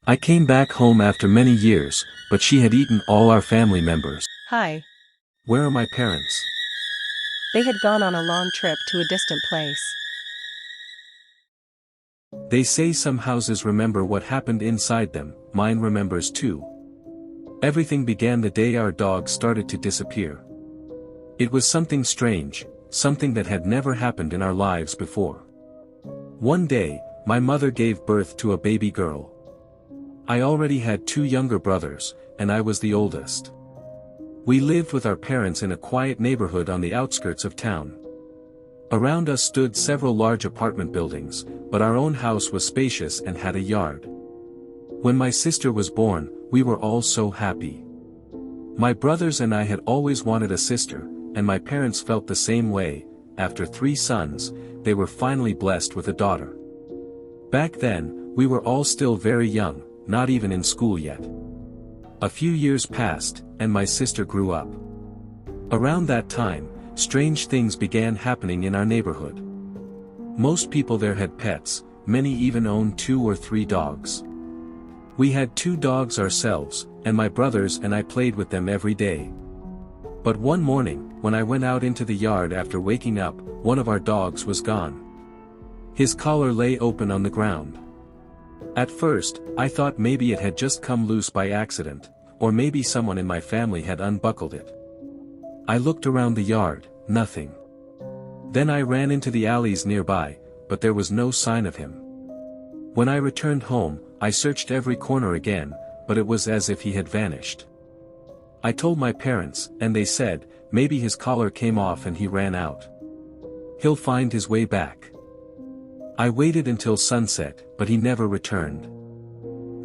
I came back home after many years, but she had eaten all our family members. Hi. Where are my parents? They had gone on a long trip to a distant place. They say some houses remember what happened inside them, mine remembers too. Everything began the day our dog started to disappear. It was something strange, something that had never happened in our lives before. One day, my mother gave birth to a baby girl. I already had two younger brothers, and I was the oldest. We lived with our parents in a quiet neighborhood on the outskirts of town. Around us stood several large apartment buildings, but our own house was spacious and had a yard. When my sister was born, we were all so happy. My brothers and I had always wanted a sister, and my parents felt the same way. After 3 sons, they were finally blessed with a daughter. Back then, we were all still very young, not even in school yet. A few years passed, and my sister grew up. Around that time, strange things began happening in our neighborhood. Most people there had pets, many even owned 2 or 3 dogs. We had 2 dogs ourselves, and my brothers and I played with them every day. But one morning, when I went out into the yard after waking up, one of our dogs was gone. His collar lay open on the ground. At first, I thought maybe it had just come loose by accident, or maybe someone in my family had unbuckled it. I looked around the yard, nothing. Then I ran into the alleys nearby, but there was no sign of him. When I returned home, I searched every corner again, but it was as if he had vanished. I told my parents, and they said, maybe his collar came off and he ran out. He'll find his way back. I waited until sunset, but he never returned.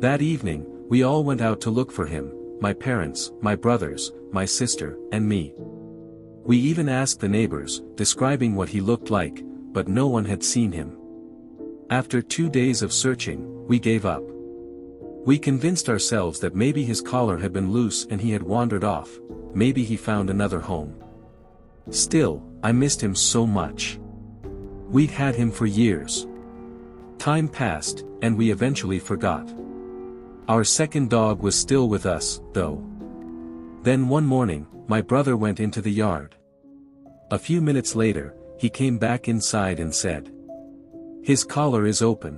That evening, we all went out to look for him, my parents, my brothers, my sister, and me. We even asked the neighbors, describing what he looked like, but no one had seen him. After 2 days of searching, we gave up. We convinced ourselves that maybe his collar had been loose and he had wandered off, maybe he found another home. Still, I missed him so much. We'd had him for years. Time passed, and we eventually forgot. Our second dog was still with us, though. Then one morning, my brother went into the yard. A few minutes later, he came back inside and said, "His collar is open.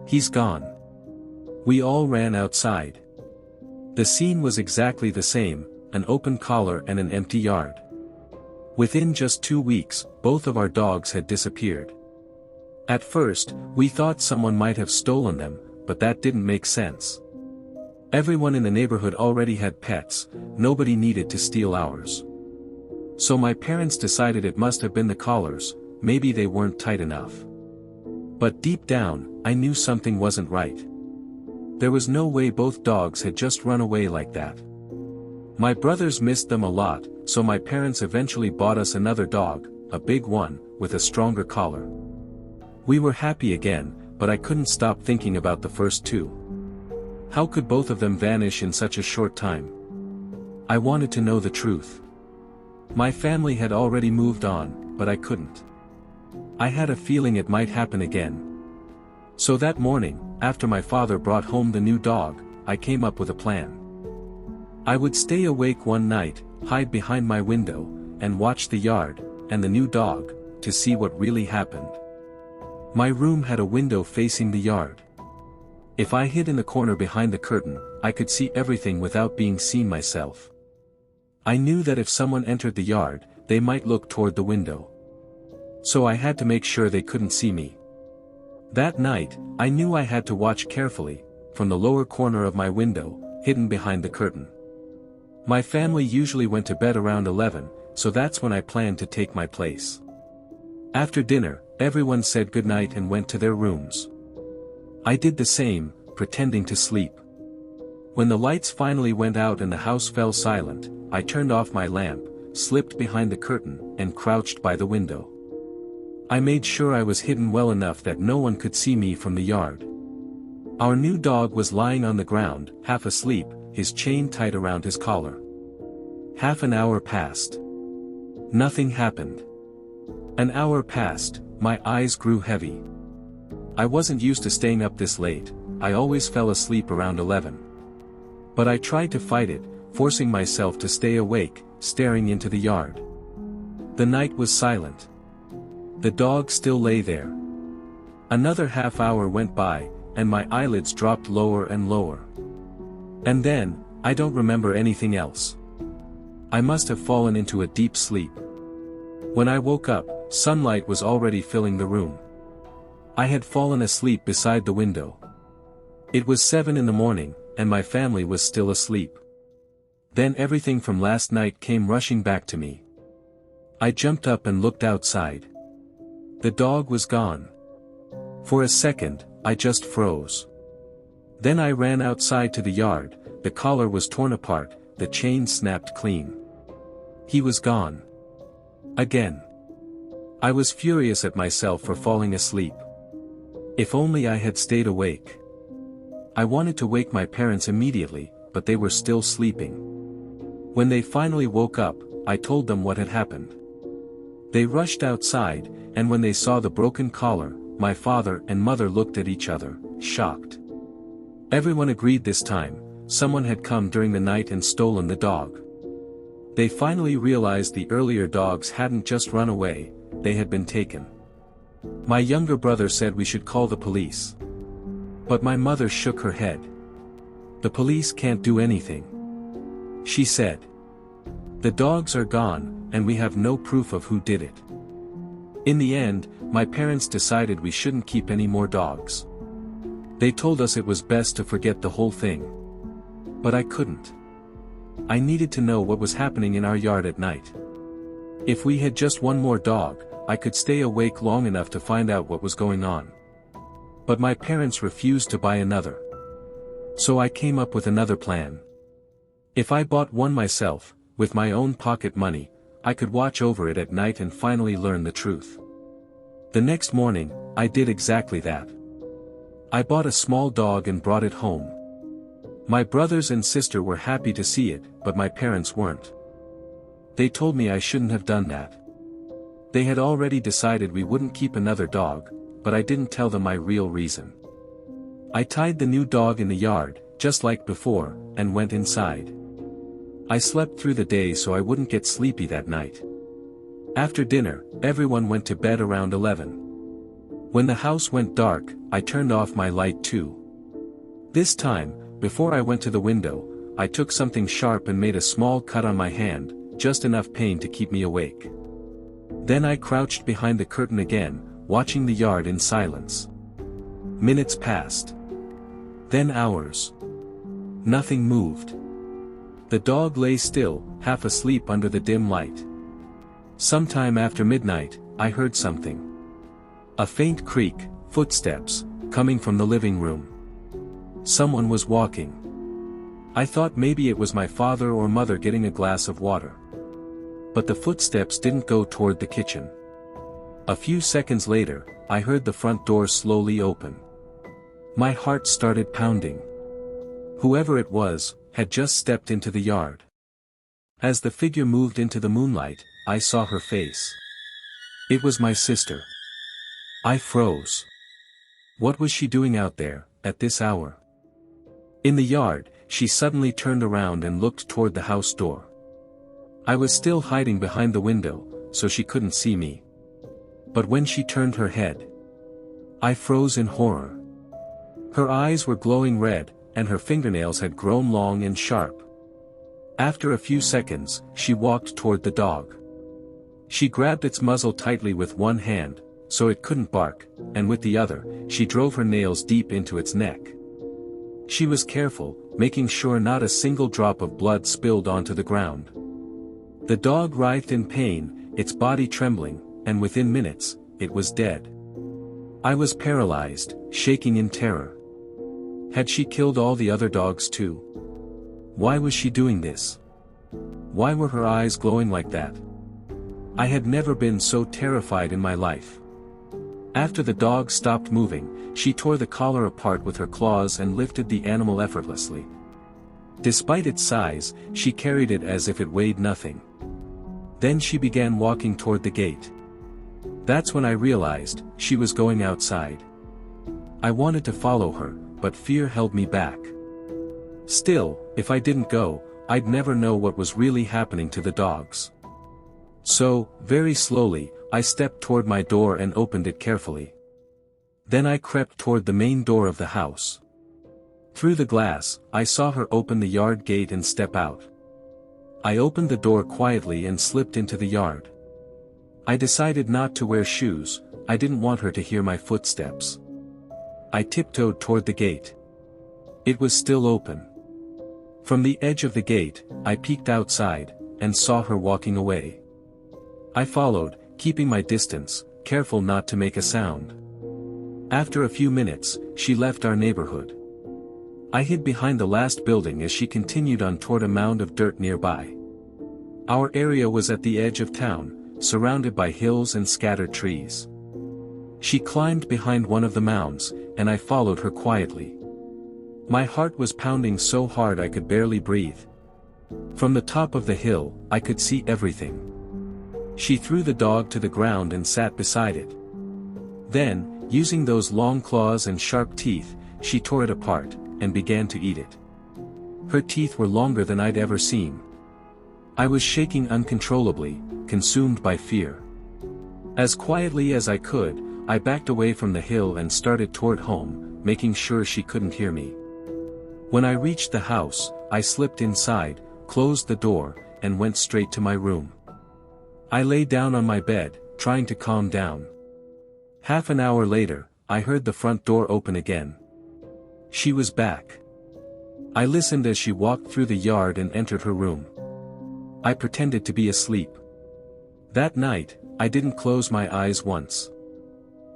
He's gone." We all ran outside. The scene was exactly the same, an open collar and an empty yard. Within just 2 weeks, both of our dogs had disappeared. At first, we thought someone might have stolen them, but that didn't make sense. Everyone in the neighborhood already had pets, nobody needed to steal ours. So my parents decided it must have been the collars, maybe they weren't tight enough. But deep down, I knew something wasn't right. There was no way both dogs had just run away like that. My brothers missed them a lot, so my parents eventually bought us another dog, a big one, with a stronger collar. We were happy again, but I couldn't stop thinking about the first 2. How could both of them vanish in such a short time? I wanted to know the truth. My family had already moved on, but I couldn't. I had a feeling it might happen again. So that morning, after my father brought home the new dog, I came up with a plan. I would stay awake one night, hide behind my window, and watch the yard, and the new dog, to see what really happened. My room had a window facing the yard. If I hid in the corner behind the curtain, I could see everything without being seen myself. I knew that if someone entered the yard, they might look toward the window. So I had to make sure they couldn't see me. That night, I knew I had to watch carefully, from the lower corner of my window, hidden behind the curtain. My family usually went to bed around 11, so that's when I planned to take my place. After dinner, everyone said goodnight and went to their rooms. I did the same, pretending to sleep. When the lights finally went out and the house fell silent, I turned off my lamp, slipped behind the curtain, and crouched by the window. I made sure I was hidden well enough that no one could see me from the yard. Our new dog was lying on the ground, half asleep, his chain tight around his collar. Half an hour passed. Nothing happened. An hour passed, my eyes grew heavy. I wasn't used to staying up this late, I always fell asleep around 11. But I tried to fight it, forcing myself to stay awake, staring into the yard. The night was silent. The dog still lay there. Another half hour went by, and my eyelids dropped lower and lower. And then, I don't remember anything else. I must have fallen into a deep sleep. When I woke up, sunlight was already filling the room. I had fallen asleep beside the window. It was 7 in the morning, and my family was still asleep. Then everything from last night came rushing back to me. I jumped up and looked outside. The dog was gone. For a second, I just froze. Then I ran outside to the yard. The collar was torn apart, the chain snapped clean. He was gone. Again. I was furious at myself for falling asleep. If only I had stayed awake. I wanted to wake my parents immediately, but they were still sleeping. When they finally woke up, I told them what had happened. They rushed outside, and when they saw the broken collar, my father and mother looked at each other, shocked. Everyone agreed this time, someone had come during the night and stolen the dog. They finally realized the earlier dogs hadn't just run away, they had been taken. My younger brother said we should call the police. But my mother shook her head. The police can't do anything. She said. The dogs are gone, and we have no proof of who did it. In the end, my parents decided we shouldn't keep any more dogs. They told us it was best to forget the whole thing. But I couldn't. I needed to know what was happening in our yard at night. If we had just one more dog, I could stay awake long enough to find out what was going on. But my parents refused to buy another. So I came up with another plan. If I bought one myself, with my own pocket money, I could watch over it at night and finally learn the truth. The next morning, I did exactly that. I bought a small dog and brought it home. My brothers and sister were happy to see it, but my parents weren't. They told me I shouldn't have done that. They had already decided we wouldn't keep another dog, but I didn't tell them my real reason. I tied the new dog in the yard, just like before, and went inside. I slept through the day so I wouldn't get sleepy that night. After dinner, everyone went to bed around 11. When the house went dark, I turned off my light too. This time, before I went to the window, I took something sharp and made a small cut on my hand, just enough pain to keep me awake. Then I crouched behind the curtain again, watching the yard in silence. Minutes passed. Then hours. Nothing moved. The dog lay still, half asleep under the dim light. Sometime after midnight, I heard something. A faint creak, footsteps, coming from the living room. Someone was walking. I thought maybe it was my father or mother getting a glass of water. But the footsteps didn't go toward the kitchen. A few seconds later, I heard the front door slowly open. My heart started pounding. Whoever it was, had just stepped into the yard. As the figure moved into the moonlight, I saw her face. It was my sister. I froze. What was she doing out there, at this hour? In the yard, she suddenly turned around and looked toward the house door. I was still hiding behind the window, so she couldn't see me. But when she turned her head, I froze in horror. Her eyes were glowing red, and her fingernails had grown long and sharp. After a few seconds, she walked toward the dog. She grabbed its muzzle tightly with one hand, so it couldn't bark, and with the other, she drove her nails deep into its neck. She was careful, making sure not a single drop of blood spilled onto the ground. The dog writhed in pain, its body trembling, and within minutes, it was dead. I was paralyzed, shaking in terror. Had she killed all the other dogs too? Why was she doing this? Why were her eyes glowing like that? I had never been so terrified in my life. After the dog stopped moving, she tore the collar apart with her claws and lifted the animal effortlessly. Despite its size, she carried it as if it weighed nothing. Then she began walking toward the gate. That's when I realized, she was going outside. I wanted to follow her, but fear held me back. Still, if I didn't go, I'd never know what was really happening to the dogs. So, very slowly, I stepped toward my door and opened it carefully. Then I crept toward the main door of the house. Through the glass, I saw her open the yard gate and step out. I opened the door quietly and slipped into the yard. I decided not to wear shoes. I didn't want her to hear my footsteps. I tiptoed toward the gate. It was still open. From the edge of the gate, I peeked outside, and saw her walking away. I followed, keeping my distance, careful not to make a sound. After a few minutes, she left our neighborhood. I hid behind the last building as she continued on toward a mound of dirt nearby. Our area was at the edge of town, surrounded by hills and scattered trees. She climbed behind one of the mounds, and I followed her quietly. My heart was pounding so hard I could barely breathe. From the top of the hill, I could see everything. She threw the dog to the ground and sat beside it. Then, using those long claws and sharp teeth, she tore it apart, and began to eat it. Her teeth were longer than I'd ever seen. I was shaking uncontrollably, consumed by fear. As quietly as I could, I backed away from the hill and started toward home, making sure she couldn't hear me. When I reached the house, I slipped inside, closed the door, and went straight to my room. I lay down on my bed, trying to calm down. Half an hour later, I heard the front door open again. She was back. I listened as she walked through the yard and entered her room. I pretended to be asleep. That night, I didn't close my eyes once.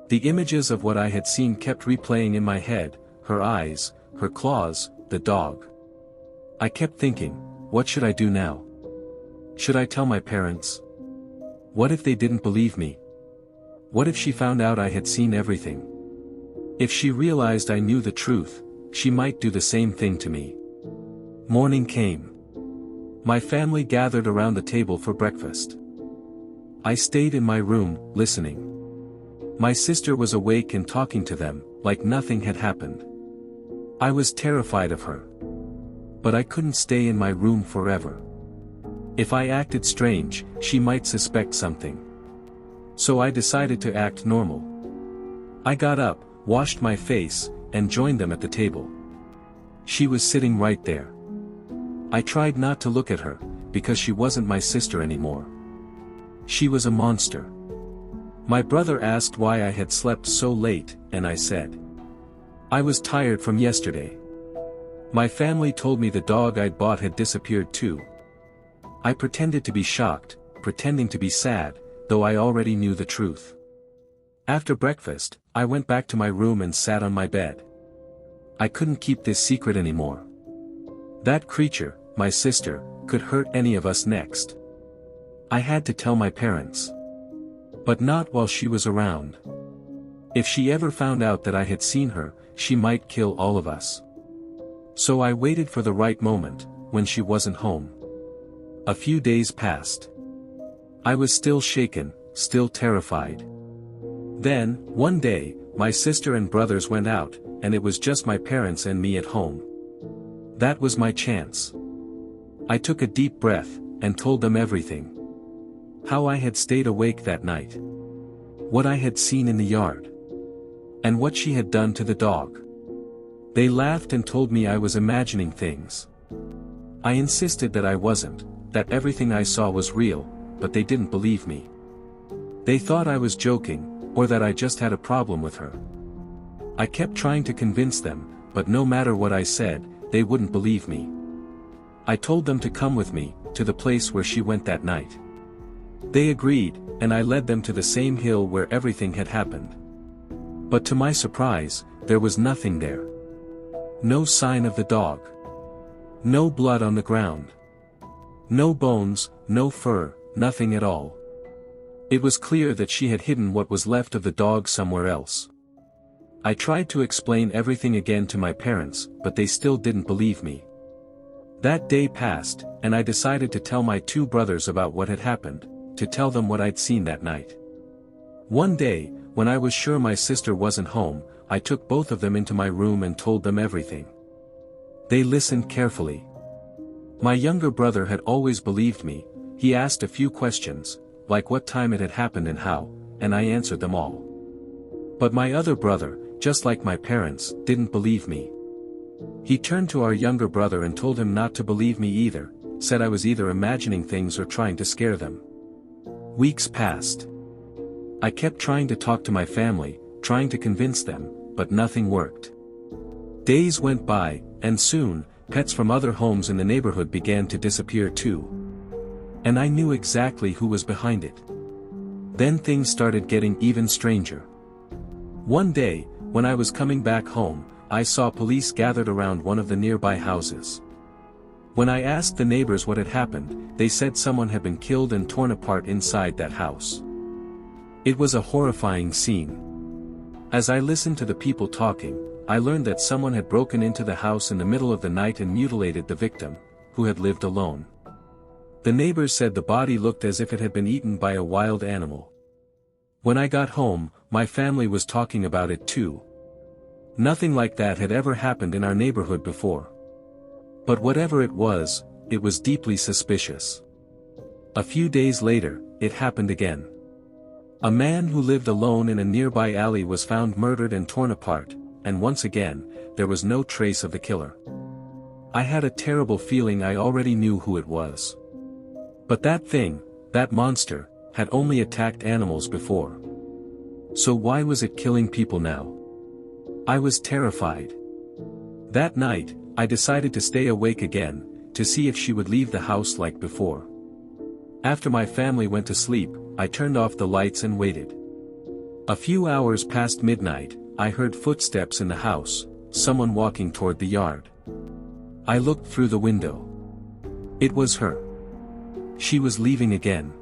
The images of what I had seen kept replaying in my head, her eyes, her claws, the dog. I kept thinking, what should I do now? Should I tell my parents? What if they didn't believe me? What if she found out I had seen everything? If she realized I knew the truth, she might do the same thing to me. Morning came. My family gathered around the table for breakfast. I stayed in my room, listening. My sister was awake and talking to them, like nothing had happened. I was terrified of her. But I couldn't stay in my room forever. If I acted strange, she might suspect something. So I decided to act normal. I got up, washed my face, and joined them at the table. She was sitting right there. I tried not to look at her, because she wasn't my sister anymore. She was a monster. My brother asked why I had slept so late, and I said, I was tired from yesterday. My family told me the dog I'd bought had disappeared too. I pretended to be shocked, pretending to be sad, though I already knew the truth. After breakfast, I went back to my room and sat on my bed. I couldn't keep this secret anymore. That creature, my sister, could hurt any of us next. I had to tell my parents. But not while she was around. If she ever found out that I had seen her, she might kill all of us. So I waited for the right moment, when she wasn't home. A few days passed. I was still shaken, still terrified. Then, one day, my sister and brothers went out, and it was just my parents and me at home. That was my chance. I took a deep breath, and told them everything. How I had stayed awake that night. What I had seen in the yard. And what she had done to the dog. They laughed and told me I was imagining things. I insisted that I wasn't, that everything I saw was real, but they didn't believe me. They thought I was joking, or that I just had a problem with her. I kept trying to convince them, but no matter what I said, they wouldn't believe me. I told them to come with me, to the place where she went that night. They agreed, and I led them to the same hill where everything had happened. But to my surprise, there was nothing there. No sign of the dog. No blood on the ground. No bones, no fur, nothing at all. It was clear that she had hidden what was left of the dog somewhere else. I tried to explain everything again to my parents, but they still didn't believe me. That day passed, and I decided to tell my two brothers about what had happened, to tell them what I'd seen that night. One day, When I was sure my sister wasn't home, I took both of them into my room and told them everything. They listened carefully. My younger brother had always believed me. He asked a few questions, like what time it had happened and how, and I answered them all. But my other brother, just like my parents, didn't believe me. He turned to our younger brother and told him not to believe me either, said I was either imagining things or trying to scare them. Weeks passed. I kept trying to talk to my family, trying to convince them, but nothing worked. Days went by, and soon, pets from other homes in the neighborhood began to disappear too. And I knew exactly who was behind it. Then things started getting even stranger. One day, when I was coming back home, I saw police gathered around one of the nearby houses. When I asked the neighbors what had happened, they said someone had been killed and torn apart inside that house. It was a horrifying scene. As I listened to the people talking, I learned that someone had broken into the house in the middle of the night and mutilated the victim, who had lived alone. The neighbors said the body looked as if it had been eaten by a wild animal. When I got home, my family was talking about it too. Nothing like that had ever happened in our neighborhood before. But whatever it was deeply suspicious. A few days later, it happened again. A man who lived alone in a nearby alley was found murdered and torn apart, and once again, there was no trace of the killer. I had a terrible feeling I already knew who it was. But that thing, that monster, had only attacked animals before. So why was it killing people now? I was terrified. That night, I decided to stay awake again, to see if she would leave the house like before. After my family went to sleep, I turned off the lights and waited. A few hours past midnight, I heard footsteps in the house, someone walking toward the yard. I looked through the window. It was her. She was leaving again.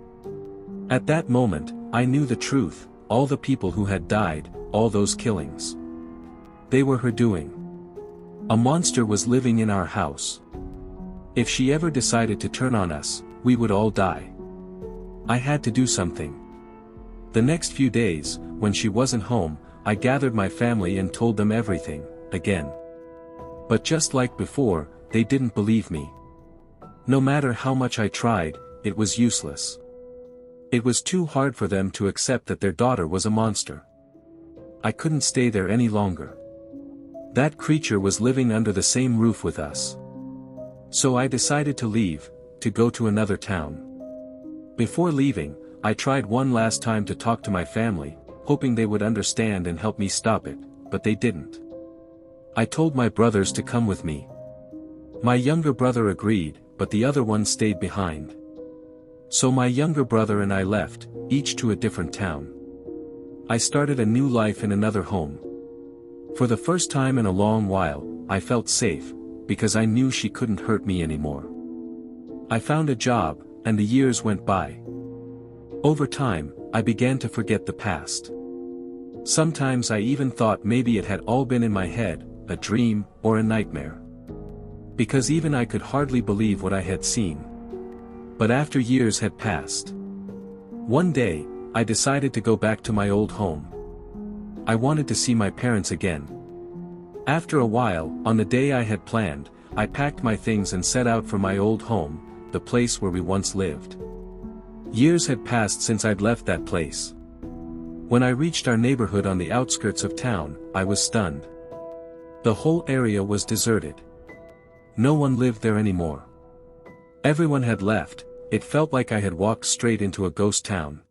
At that moment, I knew the truth, all the people who had died, all those killings. They were her doing. A monster was living in our house. If she ever decided to turn on us, we would all die. I had to do something. The next few days, when she wasn't home, I gathered my family and told them everything, again. But just like before, they didn't believe me. No matter how much I tried, it was useless. It was too hard for them to accept that their daughter was a monster. I couldn't stay there any longer. That creature was living under the same roof with us. So I decided to leave, to go to another town. Before leaving, I tried one last time to talk to my family, hoping they would understand and help me stop it, but they didn't. I told my brothers to come with me. My younger brother agreed, but the other one stayed behind. So my younger brother and I left, each to a different town. I started a new life in another home. For the first time in a long while, I felt safe, because I knew she couldn't hurt me anymore. I found a job, and the years went by. Over time, I began to forget the past. Sometimes I even thought maybe it had all been in my head, a dream, or a nightmare. Because even I could hardly believe what I had seen. But after years had passed. One day, I decided to go back to my old home. I wanted to see my parents again. After a while, on the day I had planned, I packed my things and set out for my old home, the place where we once lived. Years had passed since I'd left that place. When I reached our neighborhood on the outskirts of town, I was stunned. The whole area was deserted. No one lived there anymore. Everyone had left. It felt like I had walked straight into a ghost town.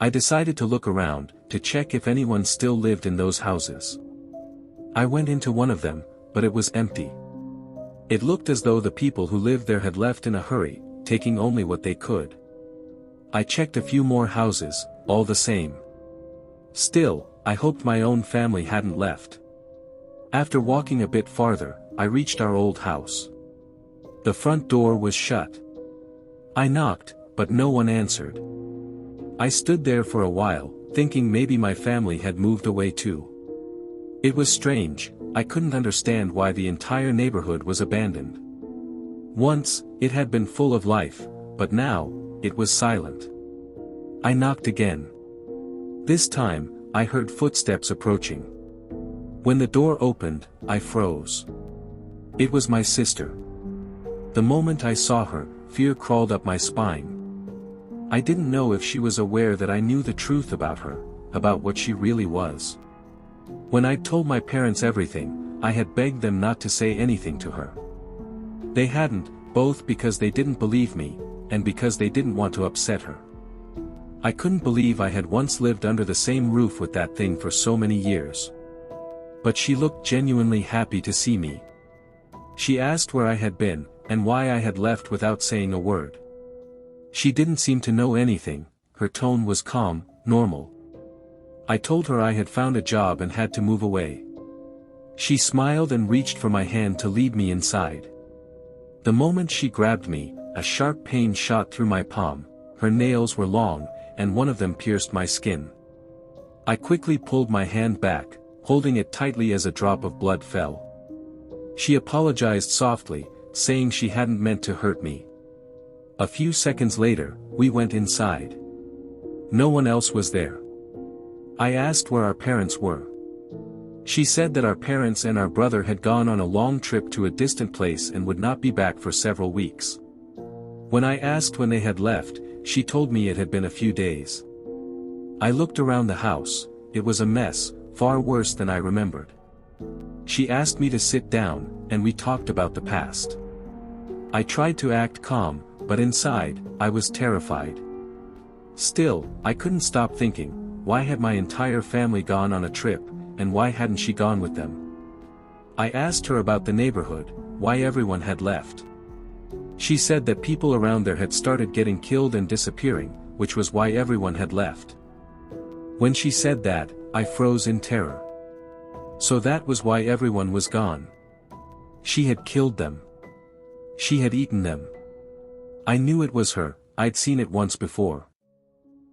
I decided to look around, to check if anyone still lived in those houses. I went into one of them, but it was empty. It looked as though the people who lived there had left in a hurry, taking only what they could. I checked a few more houses, all the same. Still, I hoped my own family hadn't left. After walking a bit farther, I reached our old house. The front door was shut. I knocked, but no one answered. I stood there for a while, thinking maybe my family had moved away too. It was strange, I couldn't understand why the entire neighborhood was abandoned. Once, it had been full of life, but now, it was silent. I knocked again. This time, I heard footsteps approaching. When the door opened, I froze. It was my sister. The moment I saw her, fear crawled up my spine. I didn't know if she was aware that I knew the truth about her, about what she really was. When I'd told my parents everything, I had begged them not to say anything to her. They hadn't, both because they didn't believe me, and because they didn't want to upset her. I couldn't believe I had once lived under the same roof with that thing for so many years. But she looked genuinely happy to see me. She asked where I had been, and why I had left without saying a word. She didn't seem to know anything, her tone was calm, normal. I told her I had found a job and had to move away. She smiled and reached for my hand to lead me inside. The moment she grabbed me, a sharp pain shot through my palm, her nails were long, and one of them pierced my skin. I quickly pulled my hand back, holding it tightly as a drop of blood fell. She apologized softly, saying she hadn't meant to hurt me. A few seconds later, we went inside. No one else was there. I asked where our parents were. She said that our parents and our brother had gone on a long trip to a distant place and would not be back for several weeks. When I asked when they had left, she told me it had been a few days. I looked around the house, it was a mess, far worse than I remembered. She asked me to sit down, and we talked about the past. I tried to act calm, but inside, I was terrified. Still, I couldn't stop thinking, why had my entire family gone on a trip, and why hadn't she gone with them? I asked her about the neighborhood, why everyone had left. She said that people around there had started getting killed and disappearing, which was why everyone had left. When she said that, I froze in terror. So that was why everyone was gone. She had killed them. She had eaten them. I knew it was her, I'd seen it once before.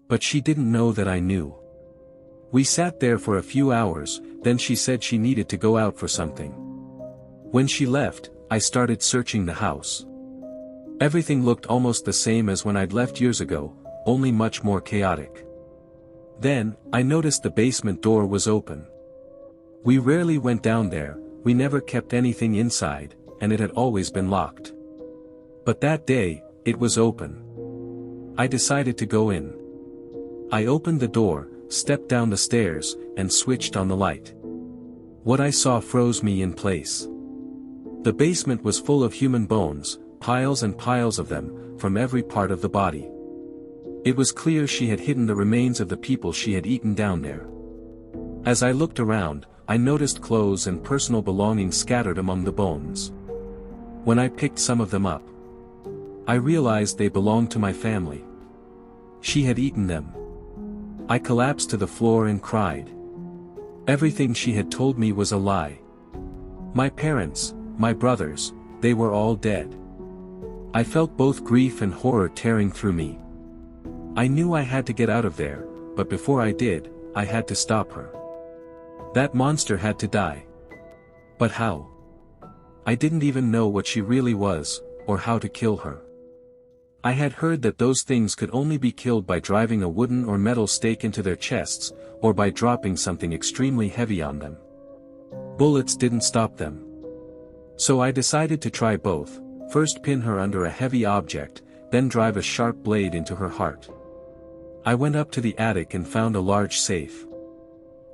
But she didn't know that I knew. We sat there for a few hours, then she said she needed to go out for something. When she left, I started searching the house. Everything looked almost the same as when I'd left years ago, only much more chaotic. Then, I noticed the basement door was open. We rarely went down there, we never kept anything inside, and it had always been locked. But that day, it was open. I decided to go in. I opened the door, stepped down the stairs, and switched on the light. What I saw froze me in place. The basement was full of human bones, piles and piles of them, from every part of the body. It was clear she had hidden the remains of the people she had eaten down there. As I looked around, I noticed clothes and personal belongings scattered among the bones. When I picked some of them up, I realized they belonged to my family. She had eaten them. I collapsed to the floor and cried. Everything she had told me was a lie. My parents, my brothers, they were all dead. I felt both grief and horror tearing through me. I knew I had to get out of there, but before I did, I had to stop her. That monster had to die. But how? I didn't even know what she really was, or how to kill her. I had heard that those things could only be killed by driving a wooden or metal stake into their chests, or by dropping something extremely heavy on them. Bullets didn't stop them. So I decided to try both, first pin her under a heavy object, then drive a sharp blade into her heart. I went up to the attic and found a large safe.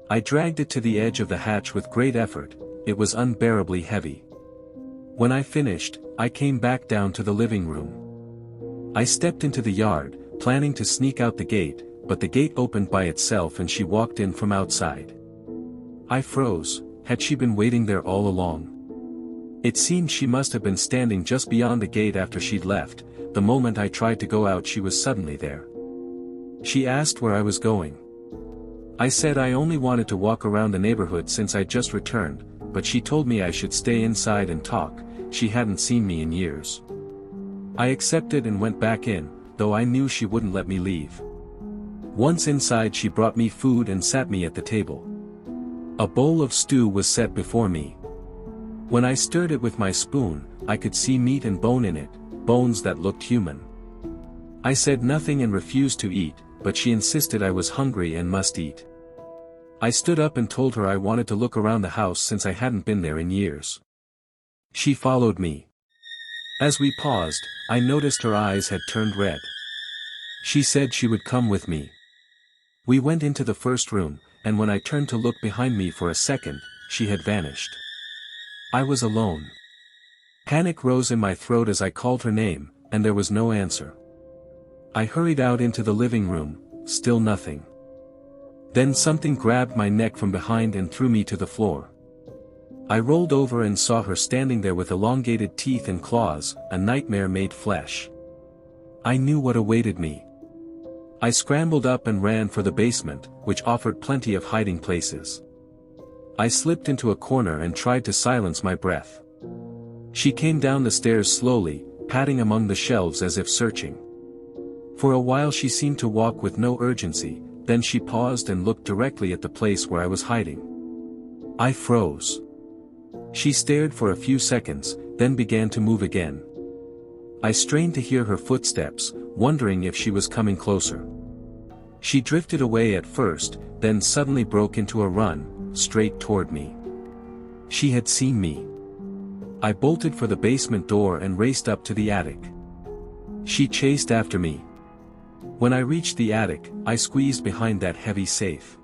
I dragged it to the edge of the hatch with great effort, it was unbearably heavy. When I finished, I came back down to the living room. I stepped into the yard, planning to sneak out the gate, but the gate opened by itself and she walked in from outside. I froze, had she been waiting there all along? It seemed she must have been standing just beyond the gate after she'd left, the moment I tried to go out she was suddenly there. She asked where I was going. I said I only wanted to walk around the neighborhood since I'd just returned, but she told me I should stay inside and talk, she hadn't seen me in years. I accepted and went back in, though I knew she wouldn't let me leave. Once inside she brought me food and sat me at the table. A bowl of stew was set before me. When I stirred it with my spoon, I could see meat and bone in it, bones that looked human. I said nothing and refused to eat, but she insisted I was hungry and must eat. I stood up and told her I wanted to look around the house since I hadn't been there in years. She followed me. As we paused, I noticed her eyes had turned red. She said she would come with me. We went into the first room, and when I turned to look behind me for a second, she had vanished. I was alone. Panic rose in my throat as I called her name, and there was no answer. I hurried out into the living room, still nothing. Then something grabbed my neck from behind and threw me to the floor. I rolled over and saw her standing there with elongated teeth and claws, a nightmare made flesh. I knew what awaited me. I scrambled up and ran for the basement, which offered plenty of hiding places. I slipped into a corner and tried to silence my breath. She came down the stairs slowly, patting among the shelves as if searching. For a while she seemed to walk with no urgency, then she paused and looked directly at the place where I was hiding. I froze. She stared for a few seconds, then began to move again. I strained to hear her footsteps, wondering if she was coming closer. She drifted away at first, then suddenly broke into a run, straight toward me. She had seen me. I bolted for the basement door and raced up to the attic. She chased after me. When I reached the attic, I squeezed behind that heavy safe.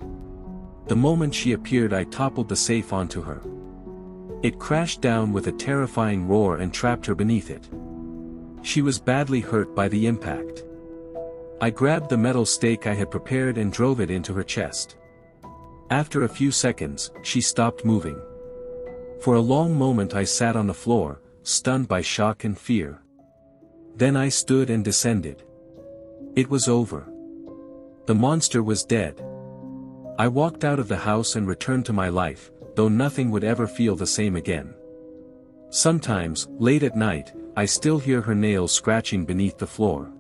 The moment she appeared, I toppled the safe onto her. It crashed down with a terrifying roar and trapped her beneath it. She was badly hurt by the impact. I grabbed the metal stake I had prepared and drove it into her chest. After a few seconds, she stopped moving. For a long moment I sat on the floor, stunned by shock and fear. Then I stood and descended. It was over. The monster was dead. I walked out of the house and returned to my life, though nothing would ever feel the same again. Sometimes, late at night, I still hear her nails scratching beneath the floor.